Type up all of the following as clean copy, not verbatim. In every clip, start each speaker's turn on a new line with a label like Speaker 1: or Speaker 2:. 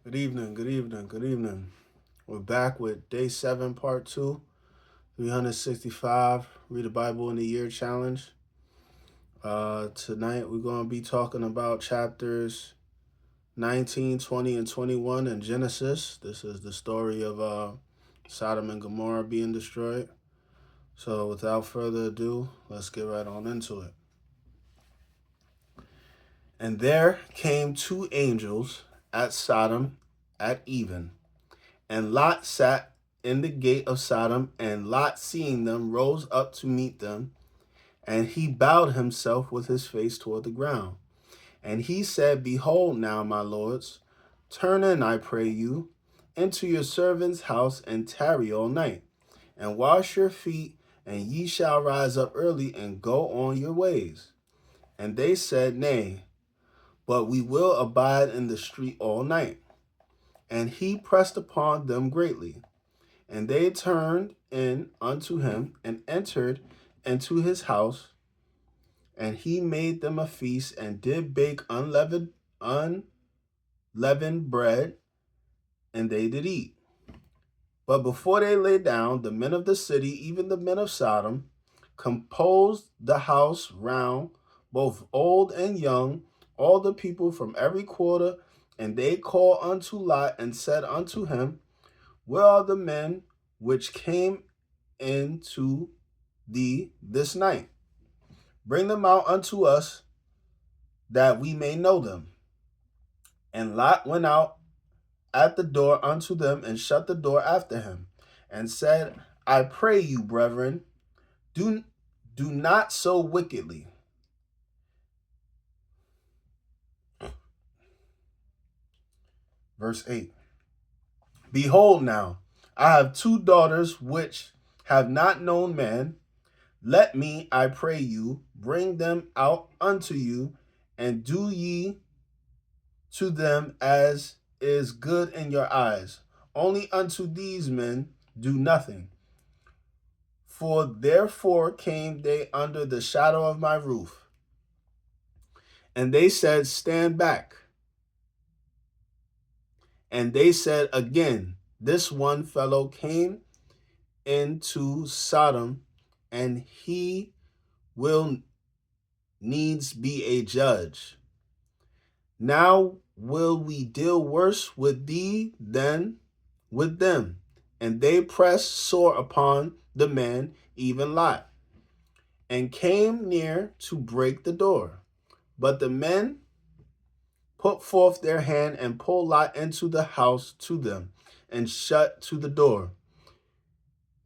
Speaker 1: Good evening, good evening, good evening. We're back with day 7, part 2, 365, Read the Bible in a Year challenge. Tonight we're going to be talking about chapters 19, 20, and 21 in Genesis. This is the story of Sodom and Gomorrah being destroyed. So without further ado, let's get right on into it. And there came two angels at Sodom at even. And Lot sat in the gate of Sodom, and Lot, seeing them, rose up to meet them, and he bowed himself with his face toward the ground. And he said, Behold now, my lords, turn in, I pray you, into your servant's house, and tarry all night, and wash your feet, and ye shall rise up early, and go on your ways. And they said, Nay, but we will abide in the street all night. And he pressed upon them greatly. And they turned in unto him and entered into his house, and he made them a feast and did bake unleavened bread, and they did eat. But before they lay down, the men of the city, even the men of Sodom, composed the house round, both old and young, all the people from every quarter, and they called unto Lot and said unto him, Where are the men which came into thee this night? Bring them out unto us, that we may know them. And Lot went out at the door unto them, and shut the door after him, and said, I pray you, brethren, do not so wickedly. Verse 8. Behold now, I have two daughters which have not known man. Let me, I pray you, bring them out unto you, and do ye to them as is good in your eyes. Only unto these men do nothing. For therefore came they under the shadow of my roof. And they said, Stand back. And they said again, This one fellow came into Sodom, and he will needs be a judge. Now will we deal worse with thee than with them? And they pressed sore upon the man, even Lot, and came near to break the door. But the men put forth their hand and pulled Lot into the house to them, and shut to the door.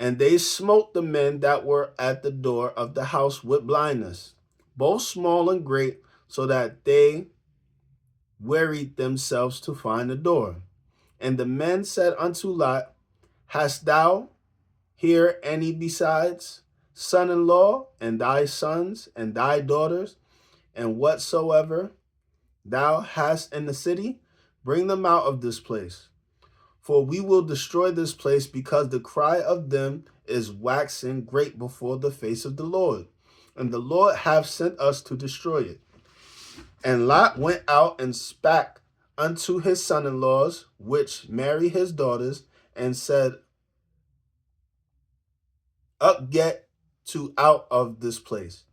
Speaker 1: And they smote the men that were at the door of the house with blindness, both small and great, so that they wearied themselves to find the door. And the men said unto Lot, Hast thou here any besides son-in-law, and thy sons, and thy daughters, and whatsoever thou hast in the city? Bring them out of this place. For we will destroy this place, because the cry of them is waxing great before the face of the Lord, and the Lord hath sent us to destroy it. And Lot went out and spake unto his son-in-laws, which marry his daughters, and said, Up, get to out of this place,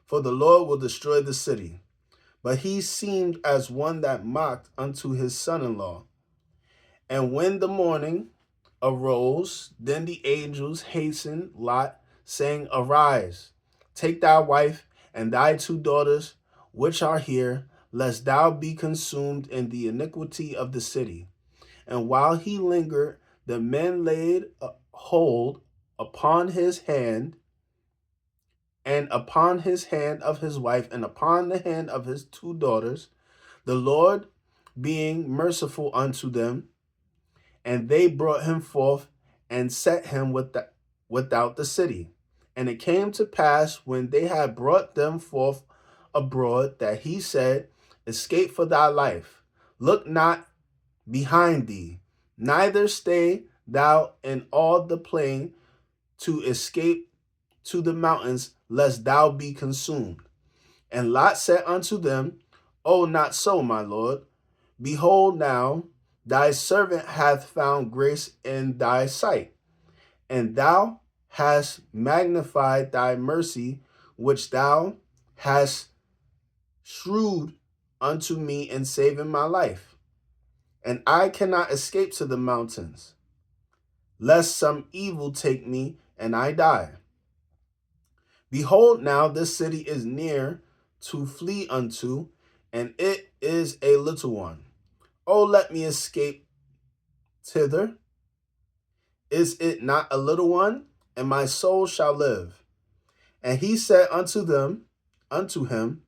Speaker 1: for the Lord will destroy the city. But he seemed as one that mocked unto his son-in-law. And when the morning arose, then the angels hastened Lot, saying, Arise, take thy wife and thy two daughters, which are here, lest thou be consumed in the iniquity of the city. And while he lingered, the men laid hold upon his hand, and upon his hand of his wife, and upon the hand of his two daughters, the Lord being merciful unto them. And they brought him forth and set him without the city. And it came to pass, when they had brought them forth abroad, that he said, Escape for thy life. Look not behind thee, neither stay thou in all the plain to escape to the mountains, lest thou be consumed. And Lot said unto them, O, not so, my lord. Behold now, Thy servant hath found grace in thy sight, and thou hast magnified thy mercy, which thou hast shrewd unto me in saving my life. And I cannot escape to the mountains, lest some evil take me and I die. Behold, now this city is near to flee unto, and it is a little one. Oh, let me escape thither. Is it not a little one? And my soul shall live. And he said unto him,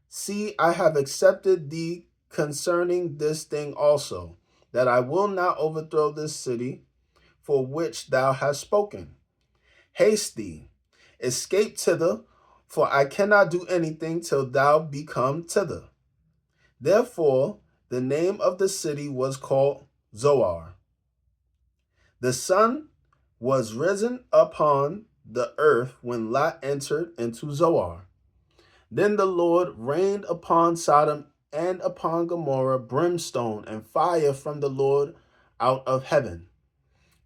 Speaker 1: See, I have accepted thee concerning this thing also, that I will not overthrow this city for which thou hast spoken. Haste thee, escape thither, for I cannot do anything till thou be come thither. Therefore the name of the city was called Zoar. The sun was risen upon the earth when Lot entered into Zoar. Then the Lord rained upon Sodom and upon Gomorrah brimstone and fire from the Lord out of heaven.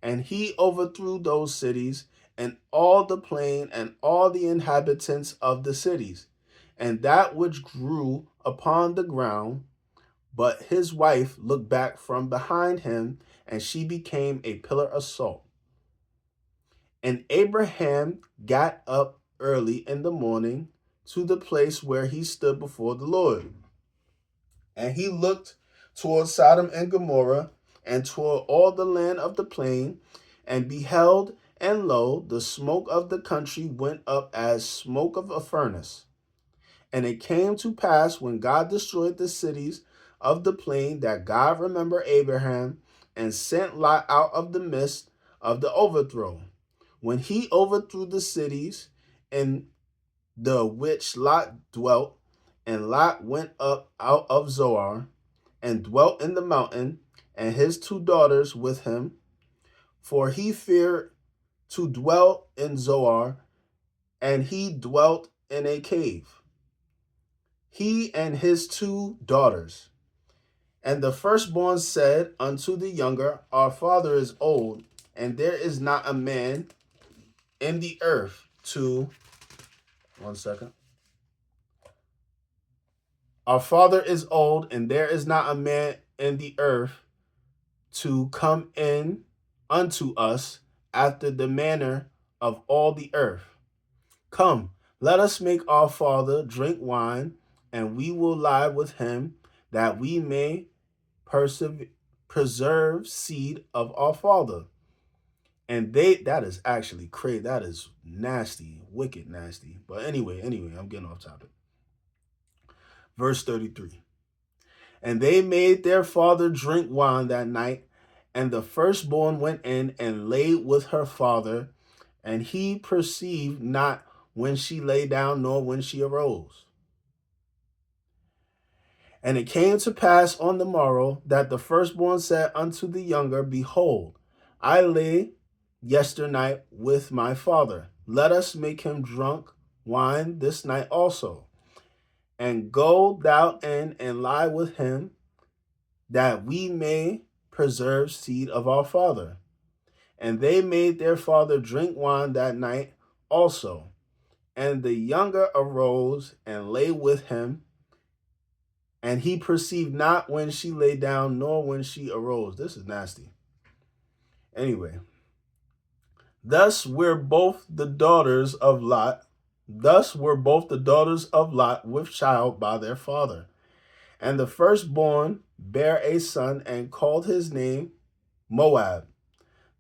Speaker 1: And he overthrew those cities and all the plain and all the inhabitants of the cities, and that which grew upon the ground. But his wife looked back from behind him, and she became a pillar of salt. And Abraham got up early in the morning to the place where he stood before the Lord. And he looked toward Sodom and Gomorrah, and toward all the land of the plain, and beheld, and lo, the smoke of the country went up as smoke of a furnace. And it came to pass, when God destroyed the cities of the plain, that God remembered Abraham, and sent Lot out of the midst of the overthrow. When he overthrew the cities in the which Lot dwelt, and Lot went up out of Zoar, and dwelt in the mountain, and his 2 daughters with him, for he feared to dwell in Zoar, and he dwelt in a cave, he and his 2 daughters. And the firstborn said unto the younger, Our father is old, and there is not a man in the earth to... One second. Our father is old, and there is not a man in the earth to come in unto us after the manner of all the earth. Come, let us make our father drink wine, and we will lie with him, that we may preserve seed of our father. And that is actually crazy. That is nasty, wicked nasty. But anyway, I'm getting off topic. Verse 33. And they made their father drink wine that night, and the firstborn went in and lay with her father, and he perceived not when she lay down, nor when she arose. And it came to pass on the morrow that the firstborn said unto the younger, Behold, I lay yesternight with my father. Let us make him drunk wine this night also. And go thou in and lie with him, that we may preserve seed of our father. And they made their father drink wine that night also. And the younger arose and lay with him, and he perceived not when she lay down, nor when she arose. This is nasty. Anyway, thus were both the daughters of Lot with child by their father. And the firstborn bare a son, and called his name Moab.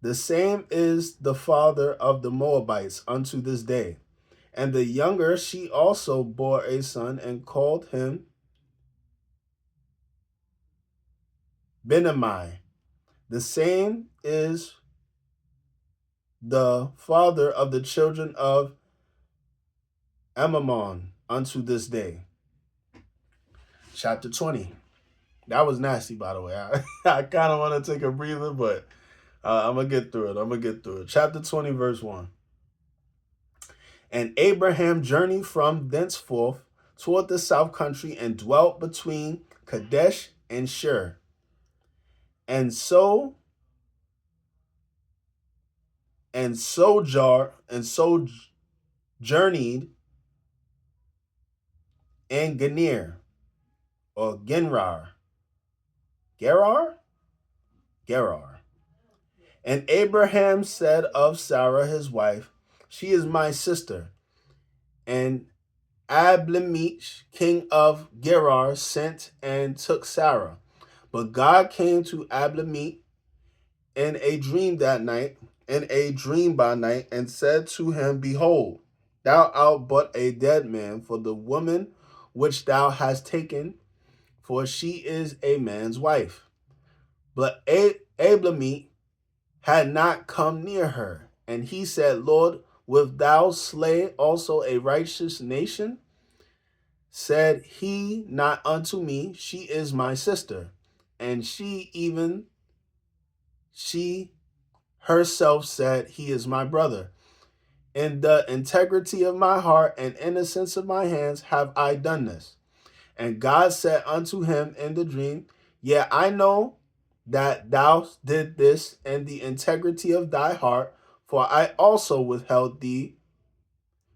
Speaker 1: The same is the father of the Moabites unto this day. And the younger, she also bore a son, and called him Benamai. The same is the father of the children of Amammon unto this day. Chapter 20. That was nasty, by the way. I kind of want to take a breather, but I'm going to get through it. Chapter 20, verse 1. And Abraham journeyed from thenceforth toward the south country, and dwelt between Kadesh and Shur. and so and sojourned journeyed in Gener or Gerar, Gerar. And Abraham said of Sarah his wife, "She is my sister." And Abimelech, king of Gerar, sent and took Sarah. But God came to Abimelech in a dream that night, in a dream by night, and said to him, "Behold, thou art but a dead man for the woman which thou hast taken, for she is a man's wife." But Abimelech had not come near her. And he said, "Lord, wilt thou slay also a righteous nation?" Said he not unto me, "She is my sister." And she herself said, "He is my brother. In the integrity of my heart and innocence of my hands have I done this." And God said unto him in the dream, "Yea, I know that thou did this in the integrity of thy heart, for I also withheld thee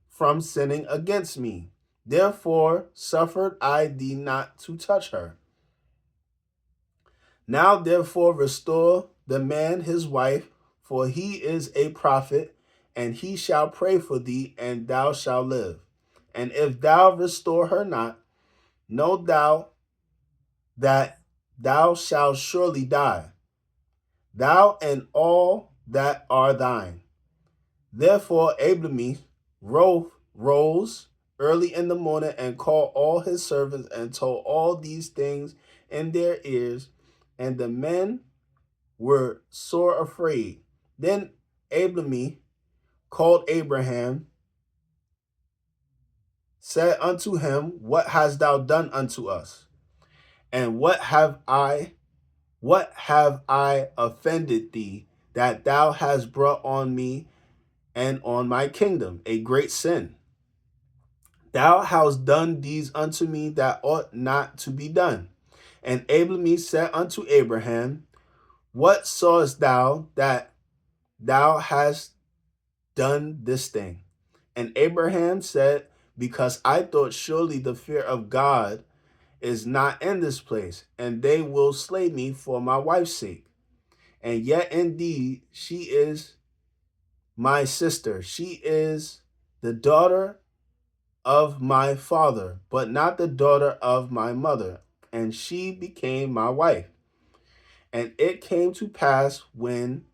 Speaker 1: from sinning against me. Therefore suffered I thee not to touch her. Now therefore restore the man his wife, for he is a prophet, and he shall pray for thee, and thou shalt live. And if thou restore her not, know thou that thou shalt surely die, thou and all that are thine." Therefore Abimelech rose early in the morning and called all his servants and told all these things in their ears, and the men were sore afraid. Then Abimelech called Abraham, said unto him, "What hast thou done unto us? And what have I offended thee, that thou hast brought on me and on my kingdom a great sin? Thou hast done these unto me that ought not to be done." And Abimelech said unto Abraham, "What sawest thou that thou hast done this thing?" And Abraham said, "Because I thought surely the fear of God is not in this place, and they will slay me for my wife's sake. And yet indeed she is my sister. She is the daughter of my father, but not the daughter of my mother. And she became my wife. And it came to pass when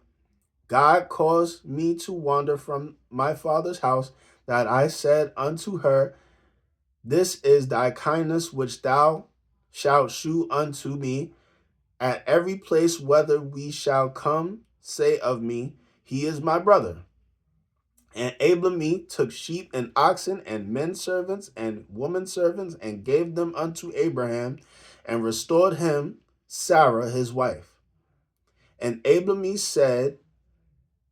Speaker 1: God caused me to wander from my father's house, that I said unto her, This is thy kindness which thou shalt shew unto me. At every place whither we shall come, say of me, He is my brother." And Abimelech took sheep and oxen and men servants and women servants and gave them unto Abraham, and restored him Sarah his wife. And Abimelech said,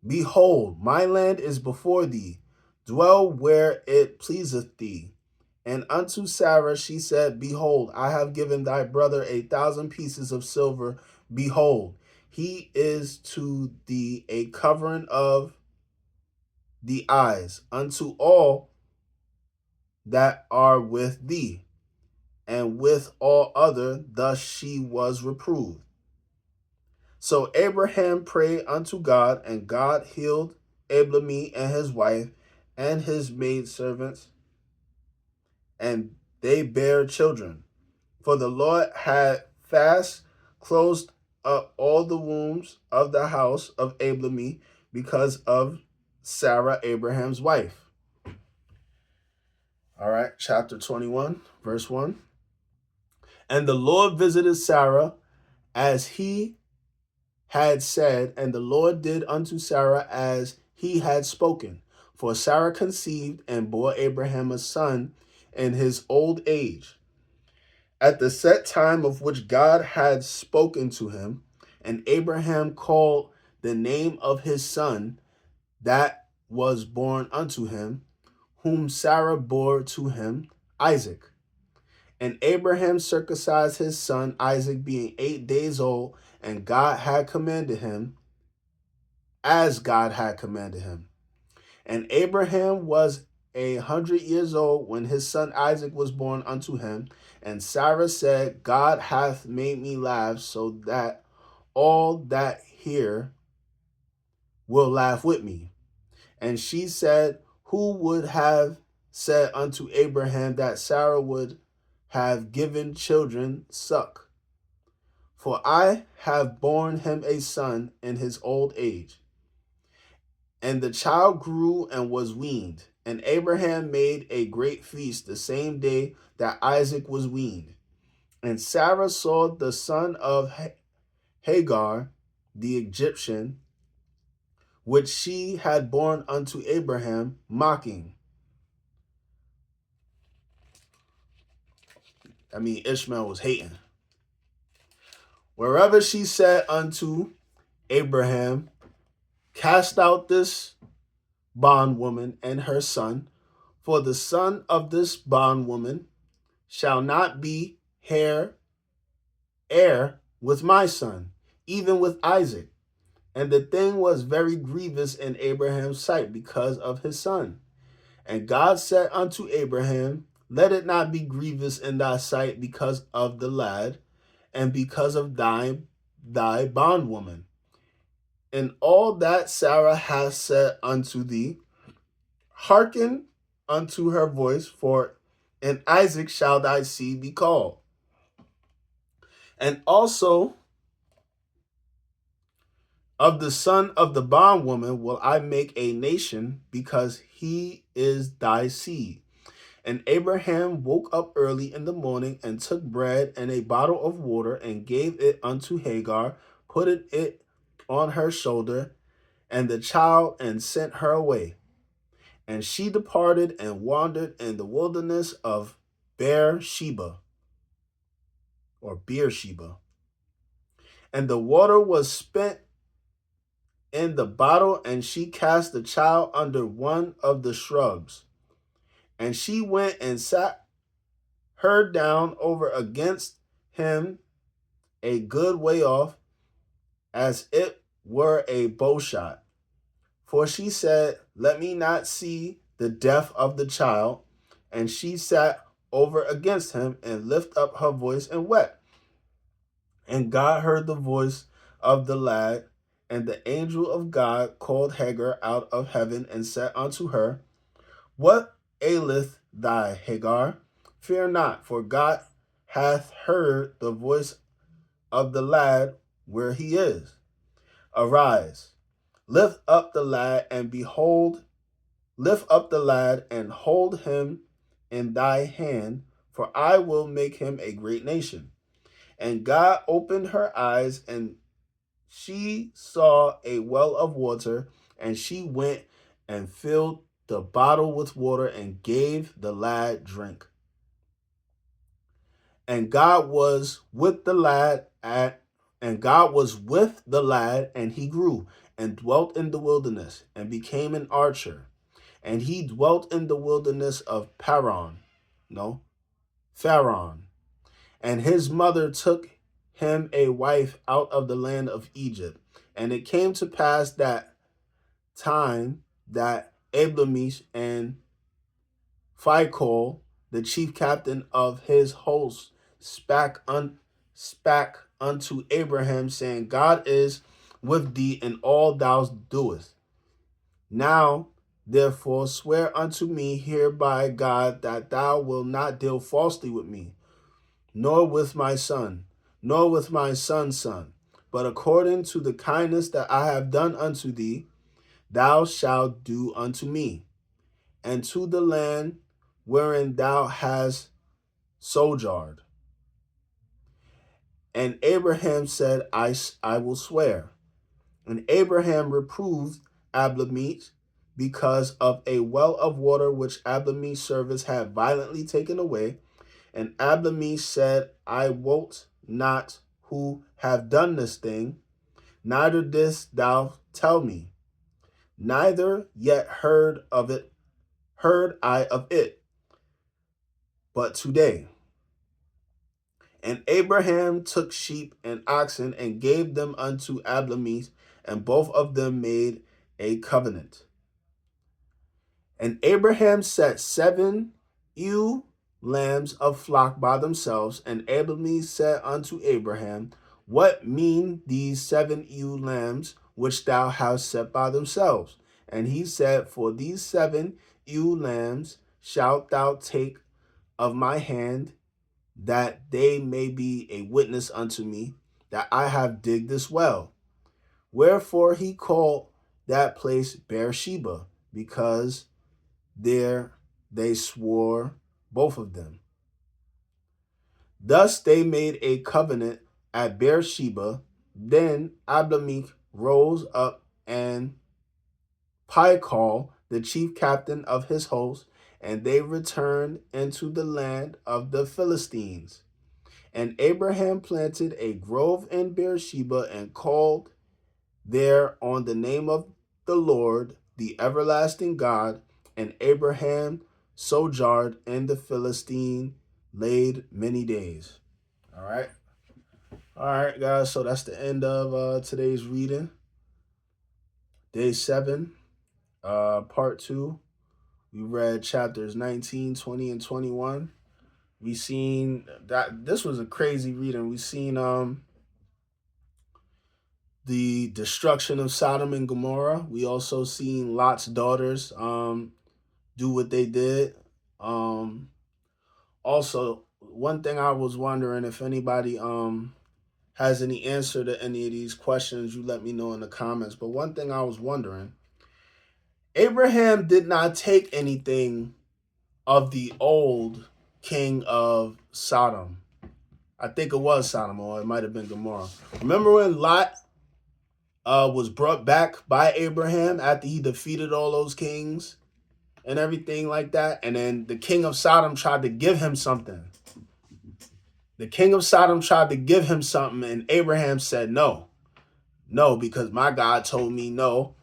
Speaker 1: "Behold, my land is before thee. Dwell where it pleaseth thee." And unto Sarah she said, "Behold, I have given thy brother 1,000 pieces of silver. Behold, he is to thee a covering of the eyes unto all that are with thee." And with all other thus she was reproved. So Abraham prayed unto God, and God healed Abimelech and his wife and his maidservants, and they bare children. For the Lord had fast closed up all the wombs of the house of Abimelech because of Sarah, Abraham's wife. All right, chapter 21, verse 1. And the Lord visited Sarah as he had said, and the Lord did unto Sarah as he had spoken. For Sarah conceived and bore Abraham a son in his old age, at the set time of which God had spoken to him. And Abraham called the name of his son that was born unto him, whom Sarah bore to him, Isaac. And Abraham circumcised his son Isaac, being 8 days old, and God had commanded him, as God had commanded him. And Abraham was 100 years old when his son Isaac was born unto him. And Sarah said, God hath made me laugh, so that all that hear will laugh with me. And she said, who would have said unto Abraham that Sarah would have given children suck? For I have borne him a son in his old age. And the child grew and was weaned. And Abraham made a great feast the same day that Isaac was weaned. And Sarah saw the son of Hagar, the Egyptian, which she had borne unto Abraham, mocking. Ishmael was hating. Wherever she said unto Abraham, cast out this bondwoman and her son, for the son of this bondwoman shall not be heir with my son, even with Isaac. And the thing was very grievous in Abraham's sight because of his son. And God said unto Abraham, let it not be grievous in thy sight because of the lad, and because of thy bondwoman. And all that Sarah hath said unto thee, hearken unto her voice, for in Isaac shall thy seed be called. And also of the son of the bondwoman will I make a nation, because he is thy seed. And Abraham woke up early in the morning and took bread and a bottle of water and gave it unto Hagar, put it on her shoulder and the child, and sent her away. And she departed and wandered in the wilderness of Beersheba. And the water was spent in the bottle, and she cast the child under one of the shrubs. And she went and sat her down over against him a good way off, as it were a bowshot. For she said, let me not see the death of the child. And she sat over against him and lifted up her voice and wept. And God heard the voice of the lad, and the angel of God called Hagar out of heaven and said unto her, what aileth thy, Hagar? Fear not, for God hath heard the voice of the lad where he is. Arise, lift up the lad and hold him in thy hand, for I will make him a great nation. And God opened her eyes, and she saw a well of water, and she went and filled the bottle with water and gave the lad drink. And God was with the lad, and he grew and dwelt in the wilderness and became an archer. And he dwelt in the wilderness of Pharaon. And his mother took him a wife out of the land of Egypt. And it came to pass that time that Abramish and Phicol, the chief captain of his host, spake unto Abraham, saying, God is with thee in all thou doest. Now, therefore, swear unto me here by God that thou wilt not deal falsely with me, nor with my son, nor with my son's son, but according to the kindness that I have done unto thee, thou shalt do unto me, and to the land wherein thou hast sojourned. And Abraham said, I will swear. And Abraham reproved Abimelech because of a well of water which Abimelech's servants had violently taken away. And Abimelech said, I wot not who have done this thing, neither didst thou tell me, neither yet heard I of it, but today. And Abraham took sheep and oxen and gave them unto Abimelech, and both of them made a covenant. And Abraham set 7 ewe lambs of flock by themselves, and Abimelech said unto Abraham, What mean these 7 ewe lambs which thou hast set by themselves? And he said, For these 7 ewe lambs shalt thou take of my hand, that they may be a witness unto me that I have digged this well. Wherefore he called that place Beersheba, because there they swore, both of them. Thus they made a covenant at Beersheba. Then Abimelech rose up, and Phicol, the chief captain of his host, and they returned into the land of the Philistines. And Abraham planted a grove in Beersheba, and called there on the name of the Lord, the everlasting God. And Abraham sojourned in the Philistine, laid many days. All right, guys. So that's the end of today's reading. Day 7, part 2. We read chapters 19, 20, and 21. We seen that this was a crazy reading. We seen the destruction of Sodom and Gomorrah. We also seen Lot's daughters do what they did. Also, one thing I was wondering, if anybody has any answer to any of these questions, you let me know in the comments. But one thing I was wondering, Abraham did not take anything of the old king of Sodom. I think it was Sodom, or it might have been Gomorrah. Remember when Lot was brought back by Abraham after he defeated all those kings and everything like that? And then the king of Sodom tried to give him something. The king of Sodom tried to give him something, and Abraham said, no, because my God told me no.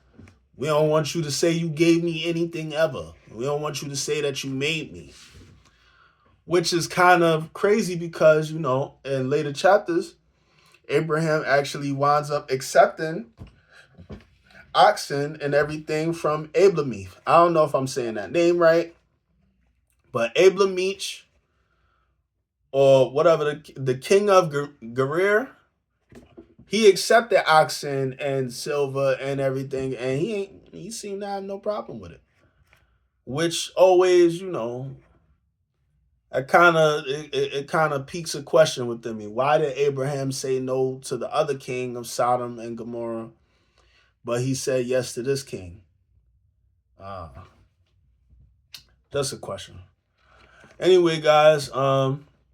Speaker 1: We don't want you to say you gave me anything ever. We don't want you to say that you made me. Which is kind of crazy because, in later chapters, Abraham actually winds up accepting oxen and everything from Abimelech. I don't know if I'm saying that name right, but Abimelech, or whatever, the king of Gerar, he accepted oxen and silver and everything, and he seemed to have no problem with it. Which always, it kind of piques a question within me. Why did Abraham say no to the other king of Sodom and Gomorrah, but he said yes to this king? That's a question. Anyway, guys,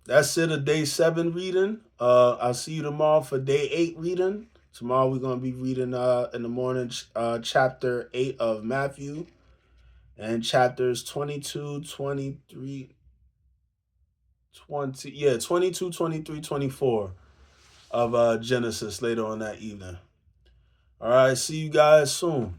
Speaker 1: that's it, a day 7 reading. I'll see you tomorrow for day 8 reading. Tomorrow we're going to be reading in the morning chapter 8 of Matthew, and chapters 22, 23, 22, 23, 24 of Genesis later on that evening. All right, see you guys soon.